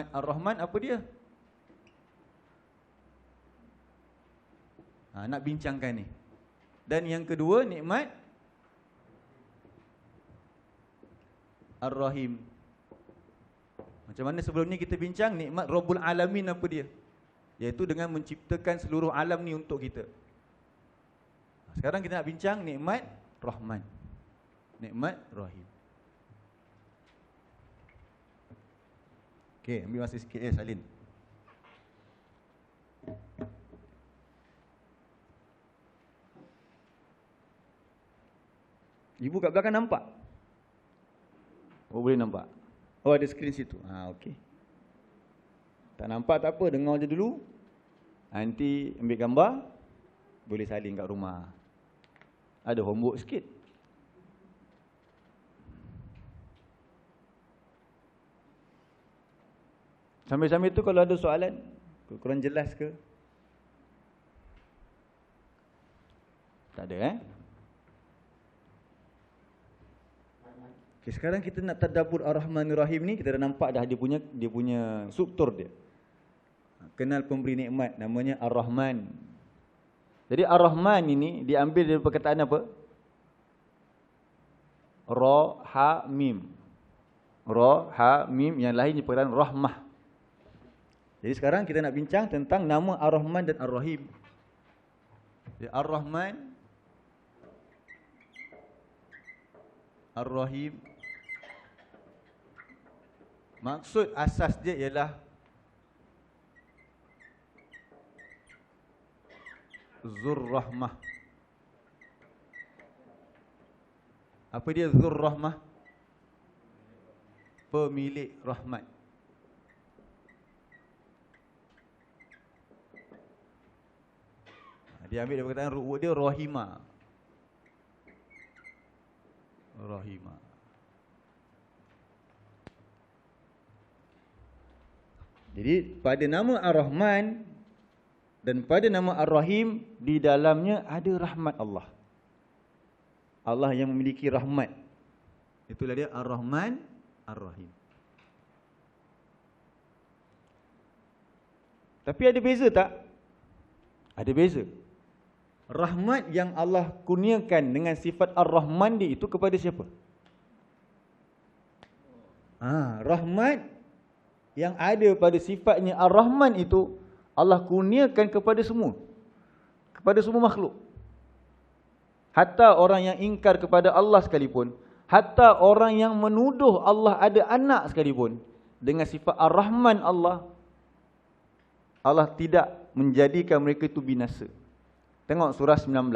Ar-Rahman apa dia? Nak bincangkan ni. Dan yang kedua, nikmat Ar-Rahim. Macam mana sebelum ni kita bincang nikmat Rabbul Alamin apa dia? Iaitu dengan menciptakan seluruh alam ni untuk kita. Sekarang kita nak bincang nikmat Rahman, nikmat Rahim. Okey, ambil masa sikit Salin. Ibu kat belakang nampak? Oh, boleh nampak. Oh, ada skrin situ. Okey. Tak nampak tak apa, dengar je dulu. Nanti ambil gambar, boleh salin kat rumah. Ada homework sikit. Sambil-sambil tu kalau ada soalan, kurang jelas ke? Tak ada Okay, sekarang kita nak tadabbur Ar-Rahmanir Rahim ni, kita dah nampak dah dia punya struktur dia. Kenal pemberi nikmat, namanya Ar-Rahman. Jadi Ar-Rahman ini diambil dari perkataan apa? Ra, Ha, Mim. Ra, Ha, Mim, yang lain perkataan Rahmah. Jadi sekarang kita nak bincang tentang nama Ar-Rahman dan Ar-Rahim. Ar-Rahman, Ar-Rahim, maksud asas dia ialah Zur-Rahmah. Apa dia Zur-Rahmah? Pemilik rahmat. Dia ambil dari perkataan dia Rahimah. Rahimah. Jadi pada nama Ar-Rahman dan pada nama Ar-Rahim, di dalamnya ada rahmat Allah. Allah yang memiliki rahmat. Itulah dia Ar-Rahman, Ar-Rahim. Tapi ada beza tak? Ada beza. Rahmat yang Allah kurniakan dengan sifat Ar-Rahman dia itu kepada siapa? Rahmat yang ada pada sifatnya Ar-Rahman itu Allah kurniakan kepada semua. Kepada semua makhluk. Hatta orang yang ingkar kepada Allah sekalipun, hatta orang yang menuduh Allah ada anak sekalipun, dengan sifat Ar-Rahman Allah, Allah tidak menjadikan mereka itu binasa. Tengok surah 19.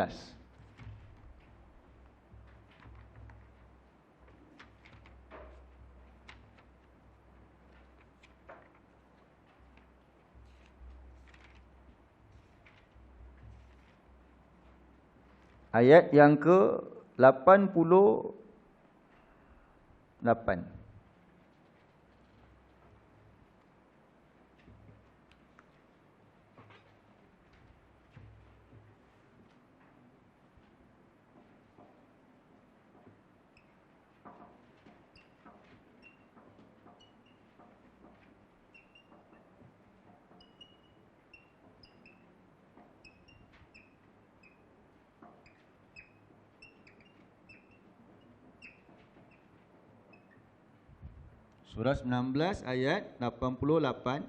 Ayat yang ke-88. Surah 19 ayat 88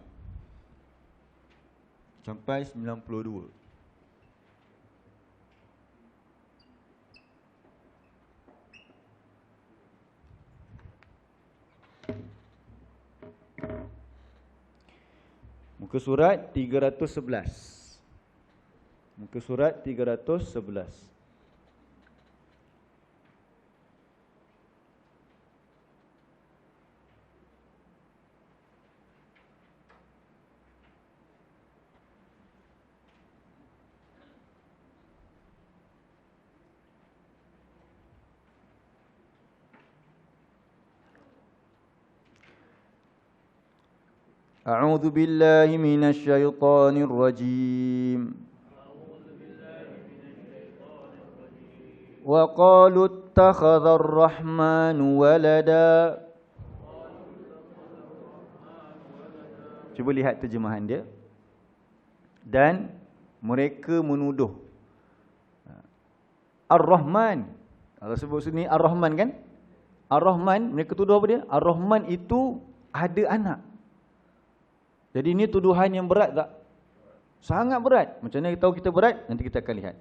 sampai 92. Muka surat 311. Muka surat 311. أعوذ بالله من الشيطان الرجيم وقالوا اتخذ الرحمن ولدا Cuba lihat terjemahan dia. Dan mereka menuduh Ar-Rahman. Allah sebut sini Ar-Rahman kan? Ar-Rahman, mereka tuduh apa dia? Ar-Rahman itu ada anak. Jadi ini tuduhan yang berat tak? Sangat berat. Macam mana kita tahu kita berat? Nanti kita akan lihat.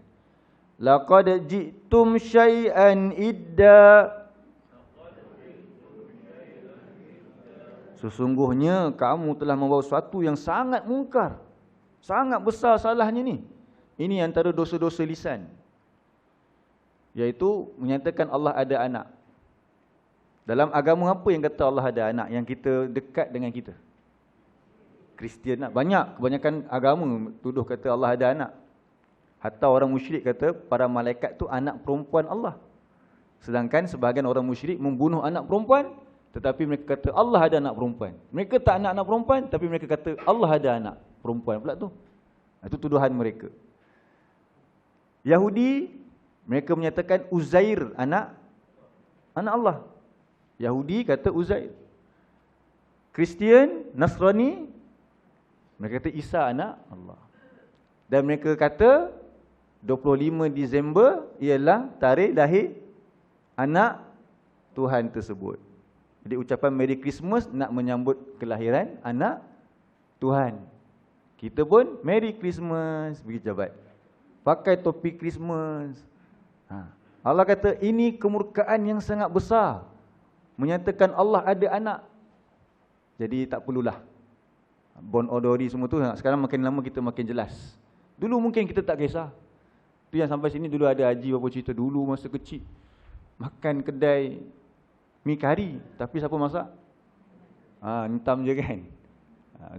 Laqad ji'tum syai'an idda. Sesungguhnya kamu telah membawa sesuatu yang sangat mungkar. Sangat besar salahnya ni. Ini antara dosa-dosa lisan. Iaitu menyatakan Allah ada anak. Dalam agama apa yang kata Allah ada anak yang kita dekat dengan kita? Kristian lah. Banyak, kebanyakan agama tuduh kata Allah ada anak. Hatta orang musyrik kata para malaikat tu anak perempuan Allah. Sedangkan sebahagian orang musyrik membunuh anak perempuan, tetapi mereka kata Allah ada anak perempuan. Mereka tak anak perempuan, tapi mereka kata Allah ada anak perempuan pula tu. Itu tuduhan mereka. Yahudi, mereka menyatakan Uzair anak Allah. Yahudi kata Uzair. Kristian, Nasrani, mereka kata Isa anak Allah. Dan mereka kata 25 Disember ialah tarikh lahir anak Tuhan tersebut. Jadi ucapan Merry Christmas nak menyambut kelahiran anak Tuhan. Kita pun Merry Christmas pergi jabat. Pakai topi Christmas. Allah kata ini kemurkaan yang sangat besar. Menyatakan Allah ada anak. Jadi tak perlulah Bon Odori semua tu. Sekarang makin lama kita makin jelas. Dulu mungkin kita tak kisah. Tu yang sampai sini dulu ada haji berapa cerita dulu masa kecil. Makan kedai mi kari, tapi siapa masak? Hentam je kan.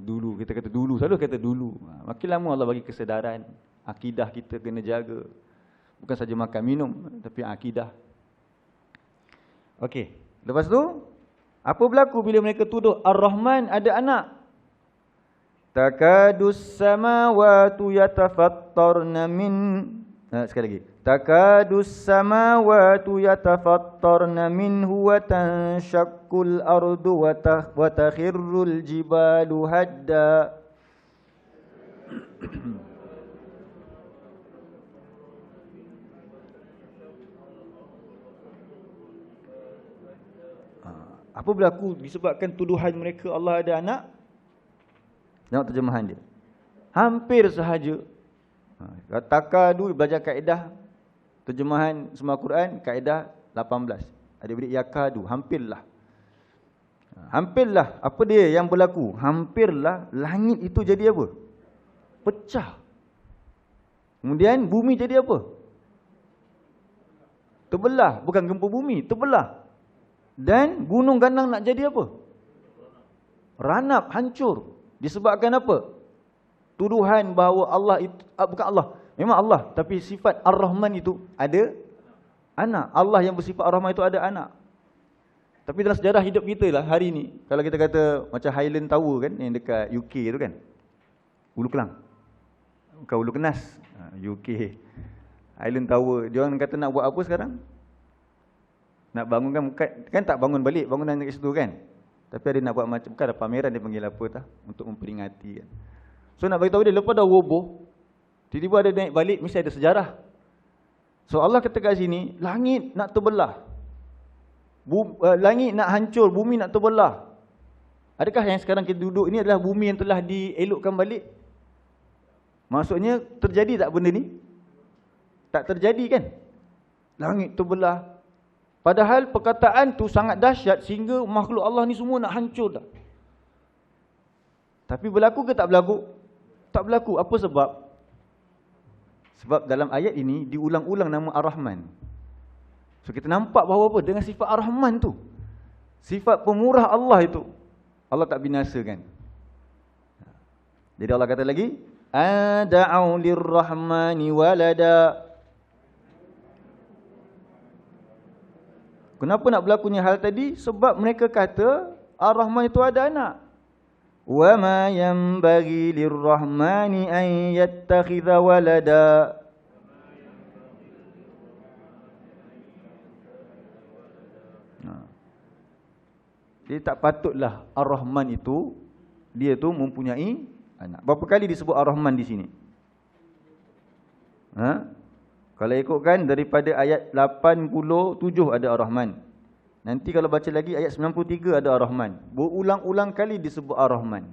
Dulu kita kata dulu, selalu kata dulu. Makin lama Allah bagi kesedaran, akidah kita kena jaga. Bukan saja makan minum, tapi akidah. Okey, lepas tu apa berlaku bila mereka tuduh Ar-Rahman ada anak? Takadus samawatu yatafattarna min. Sekali lagi. Takadus samawatu yatafattarna minhu wa tanshaqqul ardu wa takhirrul jibalu hadda. Apa berlaku disebabkan tuduhan mereka Allah ada anak? Tengok terjemahan dia. Hampir sahaja. Takadu belajar kaedah terjemahan semua Quran, kaedah 18. Adik-adik yakadu, hampirlah. Hampirlah, apa dia yang berlaku? Hampirlah langit itu jadi apa? Pecah. Kemudian bumi jadi apa? Terbelah, bukan gempa bumi, terbelah. Dan gunung ganang nak jadi apa? Ranap, hancur. Disebabkan apa? Tuduhan bahawa Allah itu, bukan Allah, memang Allah, tapi sifat Ar-Rahman itu ada anak. Allah yang bersifat Ar-Rahman itu ada anak. Tapi dalam sejarah hidup kita lah hari ni, kalau kita kata macam Highland Tower kan, yang dekat UK tu kan, Ulu Kelang, bukan Ulu Kenas, UK Highland Tower, dia orang kata nak buat apa sekarang? Nak bangunkan, kan tak bangun balik bangunan dekat situ kan, tapi ada nak buat macam, bukan ada pameran dia panggil apa tah, untuk memperingati kan. So nak bagi tahu dia, lepas dah roboh, tiba-tiba ada naik balik, mesti ada sejarah. So Allah kata kat sini, langit nak terbelah, langit nak hancur, bumi nak terbelah. Adakah yang sekarang kita duduk ini adalah bumi yang telah dielokkan balik? Maksudnya terjadi tak benda ni? Tak terjadi kan? Langit terbelah. Padahal perkataan tu sangat dahsyat sehingga makhluk Allah ni semua nak hancur dah. Tapi berlaku ke tak berlaku? Tak berlaku. Apa sebab? Sebab dalam ayat ini diulang-ulang nama Ar-Rahman. So kita nampak bahawa apa? Dengan sifat Ar-Rahman tu, sifat pemurah Allah itu, Allah tak binasakan. Jadi Allah kata lagi, ada'u lirrahmani walada. Kenapa nak berlakunya hal tadi? Sebab mereka kata Ar-Rahman itu ada anak. Wa ma yanbaghi lirrahmani an yattakhidha walada. Jadi tak patutlah Ar-Rahman itu dia tu mempunyai anak. Berapa kali disebut Ar-Rahman di sini? Kalau ikutkan daripada ayat 87 ada Ar-Rahman. Nanti kalau baca lagi ayat 93 ada Ar-Rahman. Berulang-ulang kali disebut Ar-Rahman.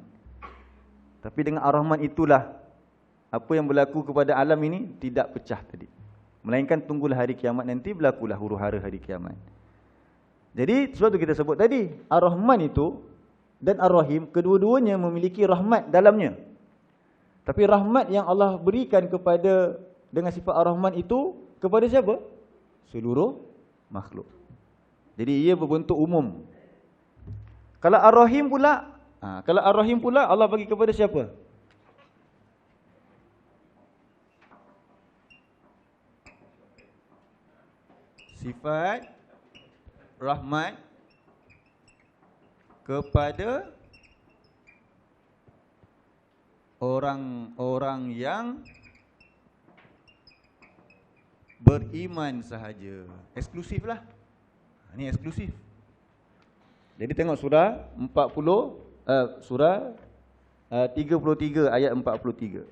Tapi dengan Ar-Rahman itulah apa yang berlaku kepada alam ini tidak pecah tadi. Melainkan tunggulah hari kiamat nanti berlakulah huru-hara hari kiamat. Jadi sebab tu kita sebut tadi, Ar-Rahman itu dan Ar-Rahim kedua-duanya memiliki rahmat dalamnya. Tapi rahmat yang Allah berikan kepada dengan sifat Ar-Rahman itu kepada siapa? Seluruh makhluk. Jadi ia berbentuk umum. Kalau Ar-Rahim pula, Allah bagi kepada siapa? Sifat rahmat kepada orang-orang yang beriman sahaja. Eksklusif lah. Ini eksklusif. Jadi tengok surah 33 ayat 43.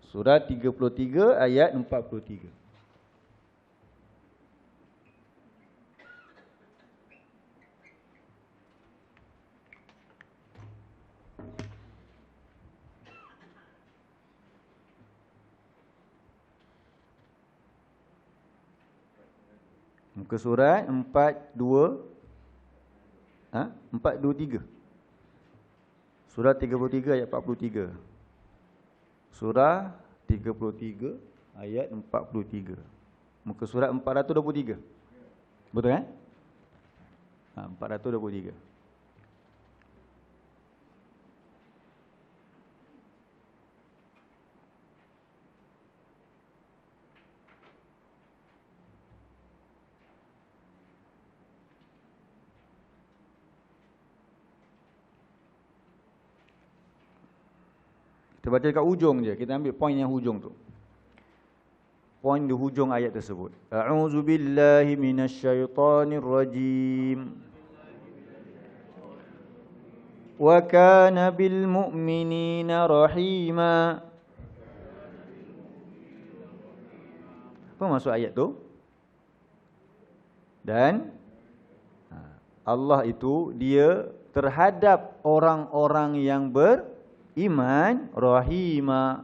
Surah 33 ayat 43. Muka surat 423. Surah 33 ayat 43. Surah 33 ayat 43. Muka surat 423. Betul kan? 423. Kita baca dekat hujung je. Kita ambil poin yang hujung tu. Poin di hujung ayat tersebut. A'udzu billahi minasyaitonir rajim. Wa kana bil mu'minina rahima. Apa maksud ayat tu? Dan Allah itu dia terhadap orang-orang yang beriman rahima,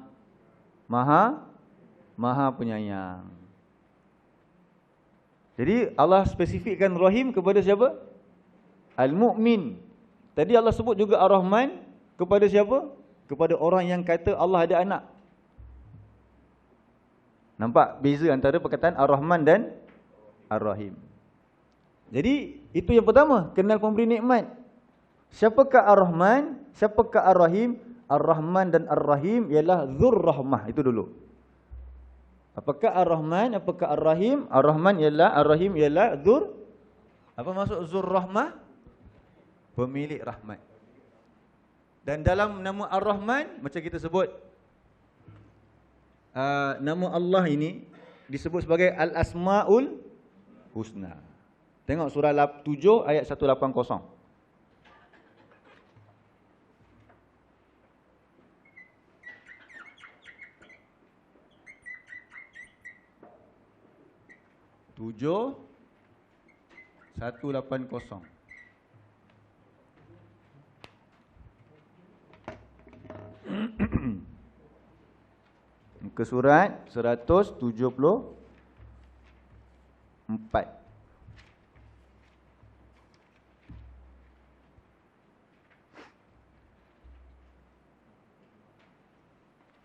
maha penyayang. Jadi Allah spesifikkan rahim kepada siapa? Al-Mu'min. Tadi Allah sebut juga Ar-Rahman kepada siapa? Kepada orang yang kata Allah ada anak. Nampak beza antara perkataan Ar-Rahman dan Ar-Rahim. Jadi itu yang pertama, kenal pemberi nikmat. Siapakah Ar-Rahman? Siapakah Ar-Rahim? Ar-Rahman dan Ar-Rahim ialah Dzur Rahmah. Itu dulu. Apakah Ar-Rahman? Apakah Ar-Rahim? Ar-Rahman ialah, Ar-Rahim ialah Dzur. Apa maksud Dzur Rahmah? Pemilik rahmat. Dan dalam nama Ar-Rahman, macam kita sebut, nama Allah ini disebut sebagai Al-Asma'ul Husna. Tengok surah 7 ayat 180. Tujuh 180. Muka surat 174.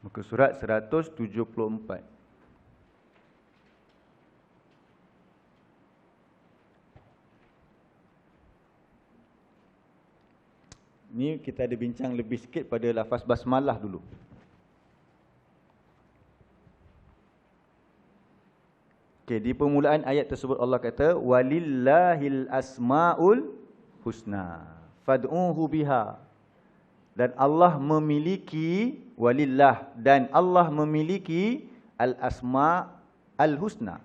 Muka surat 174. Ni kita ada bincang lebih sikit pada lafaz basmalah dulu. Okey, di permulaan ayat tersebut Allah kata walillahil asmaul husna fad'uhu biha. Dan Allah memiliki walillah, dan Allah memiliki al-asma al-husna,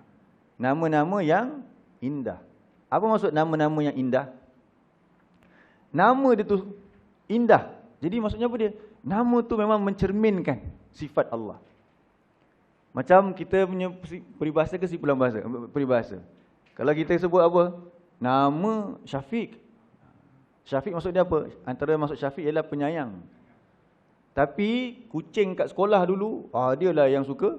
nama-nama yang indah. Apa maksud nama-nama yang indah? Nama dia tu indah. Jadi maksudnya apa dia? Nama tu memang mencerminkan sifat Allah. Macam kita punya peribahasa ke simpulan bahasa? Peribahasa. Kalau kita sebut apa? Nama Syafiq. Syafiq maksud dia apa? Antara maksud Syafiq ialah penyayang. Tapi kucing kat sekolah dulu, dia lah yang suka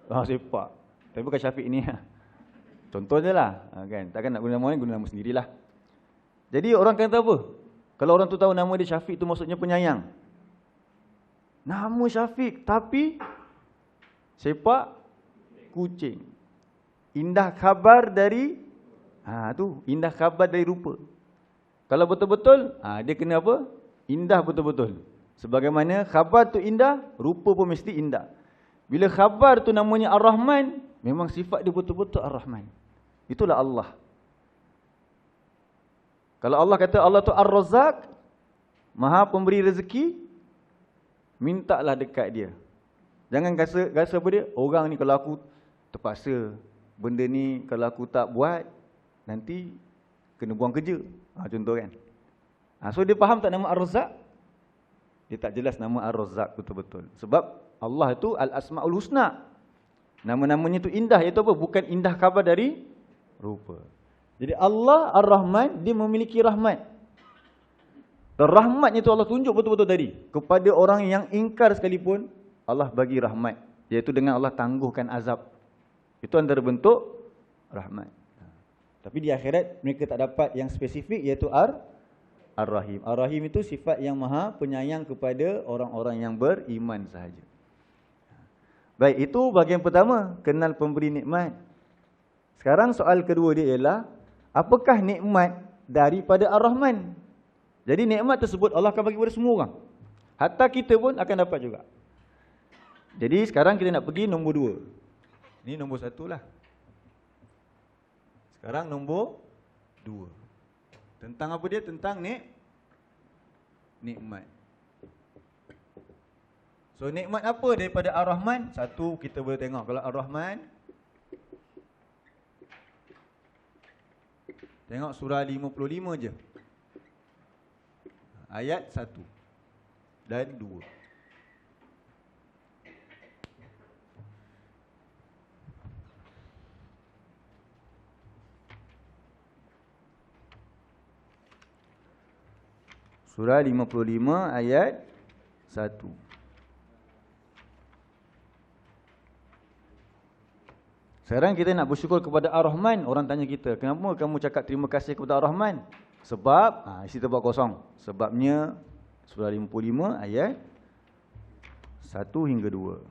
sepak. Tapi bukan Syafiq ni. Contoh je lah. Kan? Takkan nak guna nama lain, guna nama sendirilah. Jadi orang kata apa? Kalau orang tu tahu nama dia Syafiq tu maksudnya penyayang. Nama Syafiq tapi sepak kucing. Indah khabar dari indah khabar dari rupa. Kalau betul-betul dia kena apa? Indah betul-betul. Sebagaimana khabar tu indah, rupa pun mesti indah. Bila khabar tu namanya Ar-Rahman, memang sifat dia betul-betul Ar-Rahman. Itulah Allah. Kalau Allah kata Allah tu Ar-Razzaq, Maha pemberi rezeki, mintalah dekat dia. Jangan rasa apa dia? Orang ni kalau aku terpaksa, benda ni kalau aku tak buat, nanti kena buang kerja. Contoh kan. So dia faham tak nama Ar-Razzaq? Dia tak jelas nama Ar-Razzaq betul-betul. Sebab Allah itu Al-Asma'ul Husna. Nama-namanya itu indah. Iaitu apa? Bukan indah khabar dari rupa. Jadi Allah Ar-Rahman, dia memiliki rahmat. Dan rahmatnya itu Allah tunjuk betul-betul tadi. Kepada orang yang ingkar sekalipun, Allah bagi rahmat. Iaitu dengan Allah tangguhkan azab. Itu antara bentuk rahmat. Tapi di akhirat mereka tak dapat yang spesifik, iaitu Ar-Rahim. Ar-Rahim itu sifat yang maha penyayang kepada orang-orang yang beriman sahaja. Baik, itu bahagian pertama, kenal pemberi nikmat. Sekarang soal kedua dia ialah, apakah nikmat daripada Ar-Rahman? Jadi nikmat tersebut Allah akan bagi kepada semua orang. Hatta kita pun akan dapat juga. Jadi sekarang kita nak pergi nombor 2. Ini nombor 1 lah. Sekarang nombor 2. Tentang apa dia? Tentang nikmat. So nikmat apa daripada Ar-Rahman? Satu, kita boleh tengok. Kalau Ar-Rahman, tengok surah 55 je. Ayat 1 dan 2. Surah 55 ayat 1. Sekarang kita nak bersyukur kepada Ar-Rahman. Orang tanya kita, kenapa kamu cakap terima kasih kepada Ar-Rahman? Sebab, isi tempat kosong. Sebabnya, surah 55 ayat 1 hingga 2.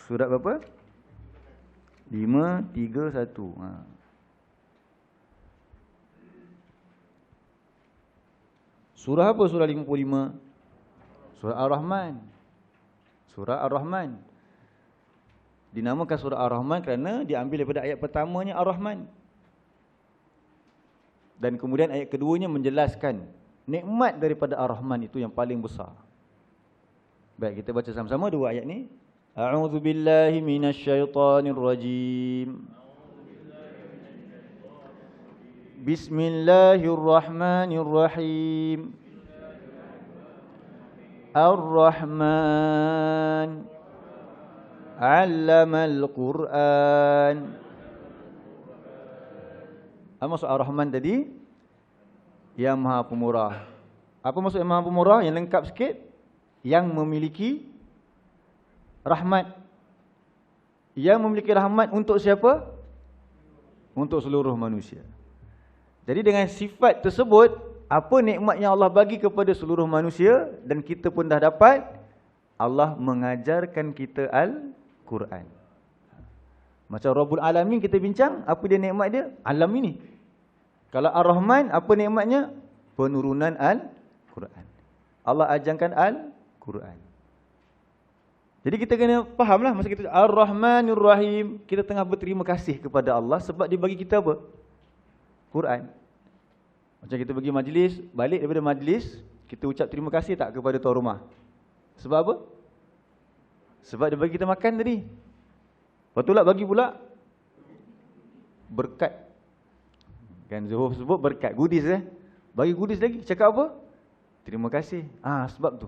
Surat berapa? 5, 3, 1. Surah apa surah 55? Surah Ar-Rahman. Surah Ar-Rahman. Dinamakan surah Ar-Rahman kerana diambil daripada ayat pertamanya Ar-Rahman. Dan kemudian ayat keduanya menjelaskan nikmat daripada Ar-Rahman itu yang paling besar. Baik, kita baca sama-sama dua ayat ni. A'udzu billahi minasyaitonir rajim. Bismillahirrahmanirrahim. Ar-Rahman 'allamal Qur'an. Apa maksud Ar-Rahman tadi? Yang Maha Pemurah. Apa maksud yang Maha Pemurah? Yang lengkap sikit. Yang memiliki rahmat. Yang memiliki rahmat untuk siapa? Untuk seluruh manusia. Jadi dengan sifat tersebut, apa nikmat yang Allah bagi kepada seluruh manusia dan kita pun dah dapat, Allah mengajarkan kita Al-Quran. Macam Rabbul Alamin kita bincang, apa dia nikmat dia? Alam ini. Kalau Ar-Rahman, apa nikmatnya? Penurunan Al-Quran. Allah ajarkan Al-Quran. Jadi kita kena fahamlah masa kita Ar-Rahmanir Rahim, kita tengah berterima kasih kepada Allah sebab dia bagi kita apa? Quran. Macam kita pergi majlis, balik daripada majlis, kita ucap terima kasih tak kepada tuan rumah? Sebab apa? Sebab dia bagi kita makan tadi. Lepas tu lah bagi pula berkat. Kan Zuhur sebut berkat, goodies bagi goodies lagi, cakap apa? Terima kasih. Sebab tu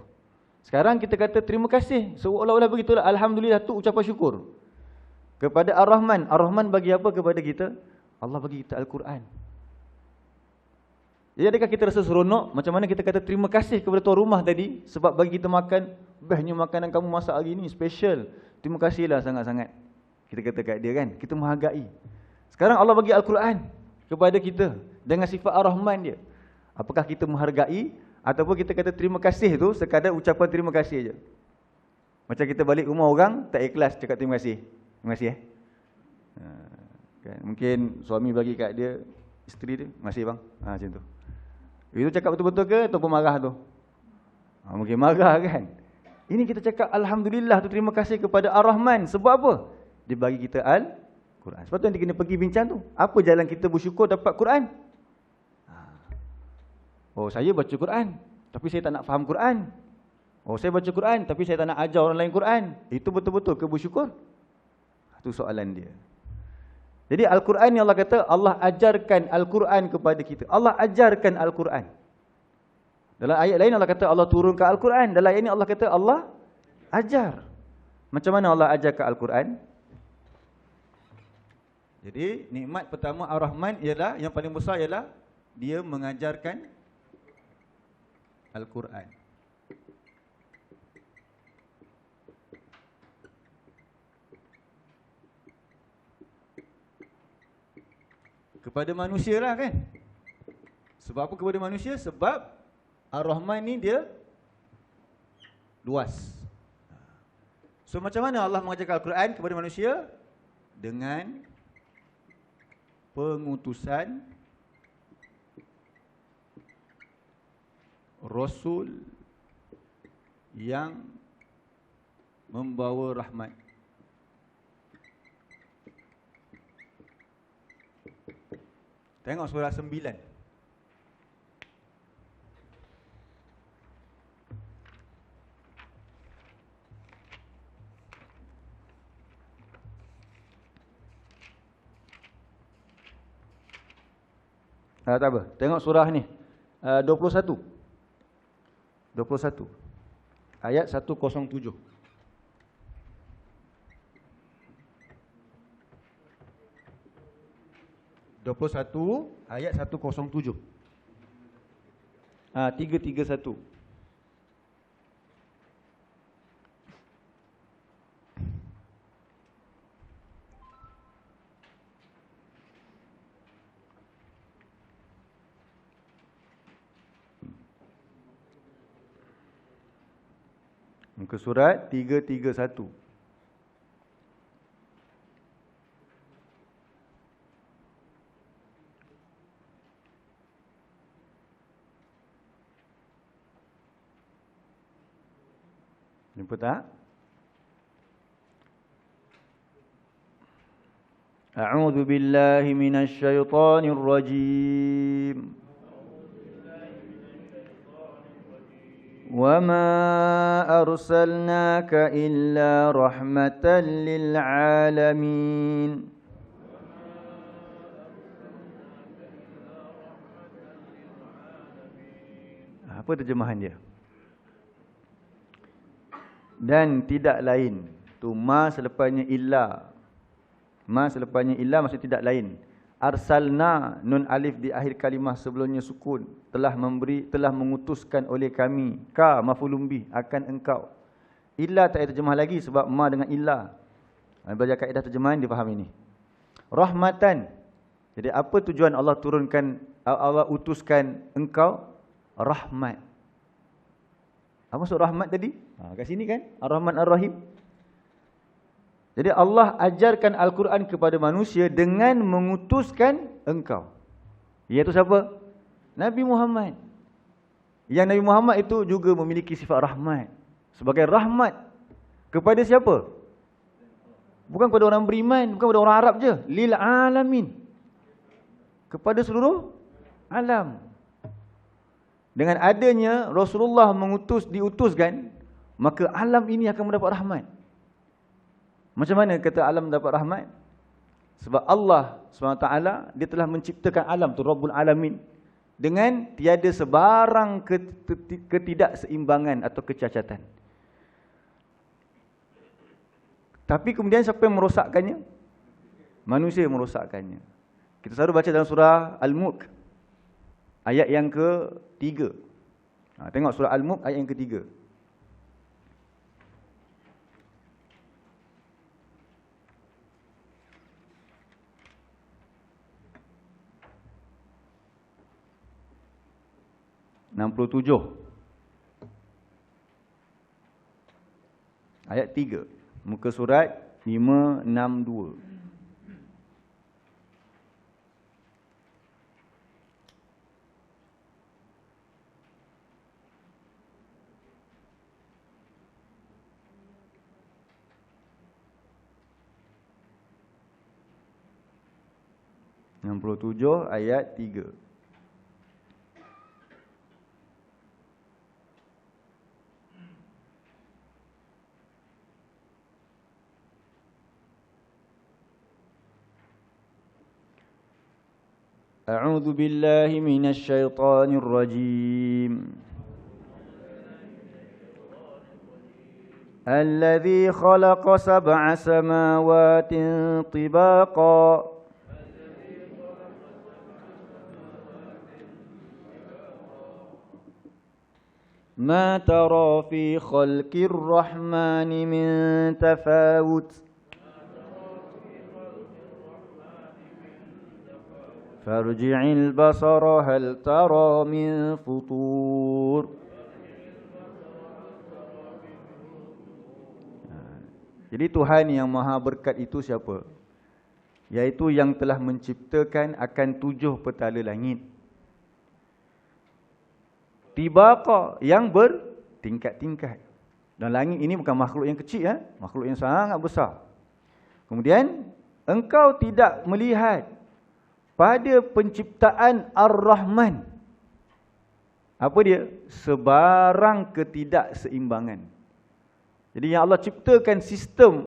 sekarang kita kata terima kasih, seolah-olah begitulah. Alhamdulillah tu ucapan syukur kepada Ar-Rahman. Ar-Rahman bagi apa kepada kita? Allah bagi kita Al-Quran. Jadi adakah kita rasa seronok macam mana kita kata terima kasih kepada tuan rumah tadi sebab bagi kita makan, bestnya makanan kamu masak hari ni special, terima kasihlah sangat-sangat. Kita kata kat dia kan, kita menghargai. Sekarang Allah bagi Al-Quran kepada kita dengan sifat Ar-Rahman dia. Apakah kita menghargai ataupun kita kata terima kasih tu sekadar ucapan terima kasih je? Macam kita balik rumah orang tak ikhlas cakap terima kasih. Terima kasih kan? Mungkin suami bagi kat dia, isteri dia, terima kasih bang. Macam tu. Itu cakap betul-betul ke ataupun marah tu? Mungkin marah kan. Ini kita cakap Alhamdulillah tu, terima kasih kepada Ar-Rahman. Sebab apa? Dia bagi kita Al-Quran. Sebab tu nanti kena pergi bincang tu. Apa jalan kita bersyukur dapat Quran? Oh, saya baca Quran tapi saya tak nak faham Quran. Oh, saya baca Quran tapi saya tak nak ajar orang lain Quran. Itu betul-betul ke bersyukur? Itu soalan dia. Jadi Al-Quran ni Allah kata Allah ajarkan Al-Quran kepada kita. Allah ajarkan Al-Quran. Dalam ayat lain Allah kata Allah turunkan Al-Quran. Dalam ayat ini Allah kata Allah ajar. Macam mana Allah ajarkan Al-Quran? Jadi nikmat pertama Ar-Rahman ialah, yang paling besar ialah dia mengajarkan Al-Quran. Kepada manusia lah kan. Sebab apa kepada manusia? Sebab Ar-Rahman ni dia luas. So macam mana Allah mengajarkan Al-Quran kepada manusia? Dengan pengutusan Rasul yang membawa rahmat. Tengok surah 9. Tak apa. Tengok surah ni. 21. Ayat 107. Ayat 107. 331. Muka surat 331. Jumpa tak? A'udzu billahi minasy syaithanir rajim. وَمَا أَرْسَلْنَاكَ إِلَّا رَحْمَةً لِلْعَالَمِينَ. Apa terjemahan dia? Dan tidak lain. Tu ma selepasnya illa. Ma selepasnya illa maksud tidak lain. Arsalna, nun alif di akhir kalimah sebelumnya sukun, telah mengutuskan oleh kami, ka maf'ulun bih, akan engkau. Illa tak ada terjemah lagi sebab ma dengan illa. Belajar kaedah terjemahan dia faham ini. Rahmatan. Jadi apa tujuan Allah turunkan, Allah utuskan engkau? Rahmat. Apa maksud rahmat tadi? Kat sini kan, Ar-Rahman Ar-Rahim. Jadi Allah ajarkan Al-Quran kepada manusia dengan mengutuskan engkau. Iaitu siapa? Nabi Muhammad. Yang Nabi Muhammad itu juga memiliki sifat rahmat. Sebagai rahmat kepada siapa? Bukan kepada orang beriman, bukan kepada orang Arab je. Lil alamin. Kepada seluruh alam. Dengan adanya Rasulullah diutuskan, maka alam ini akan mendapat rahmat. Macam mana kata alam dapat rahmat? Sebab Allah SWT, dia telah menciptakan alam tu, Rabbul Alamin, dengan tiada sebarang ketidakseimbangan atau kecacatan. Tapi kemudian siapa yang merosakkannya? Manusia yang merosakkannya. Kita selalu baca dalam surah Al-Mulk, ayat yang ke-3. Tengok surah Al-Mulk ayat yang ke-3. Ayat 3. Muka surat 562. Ayat 3. A'udzu billahi minasy syaithanir rajim. Alladzi khalaqa sab'a samawatin tibaqa ma tara fi khalqir rahmani min tafawut farji'il basara hal tara min futur. Jadi Tuhan yang maha berkat itu siapa? Iaitu yang telah menciptakan akan 7 petala langit. Tibaqa, yang bertingkat-tingkat. Dan langit ini bukan makhluk yang kecil, makhluk yang sangat besar. Kemudian engkau tidak melihat pada penciptaan Ar-Rahman, apa dia? Sebarang ketidakseimbangan. Jadi yang Allah ciptakan sistem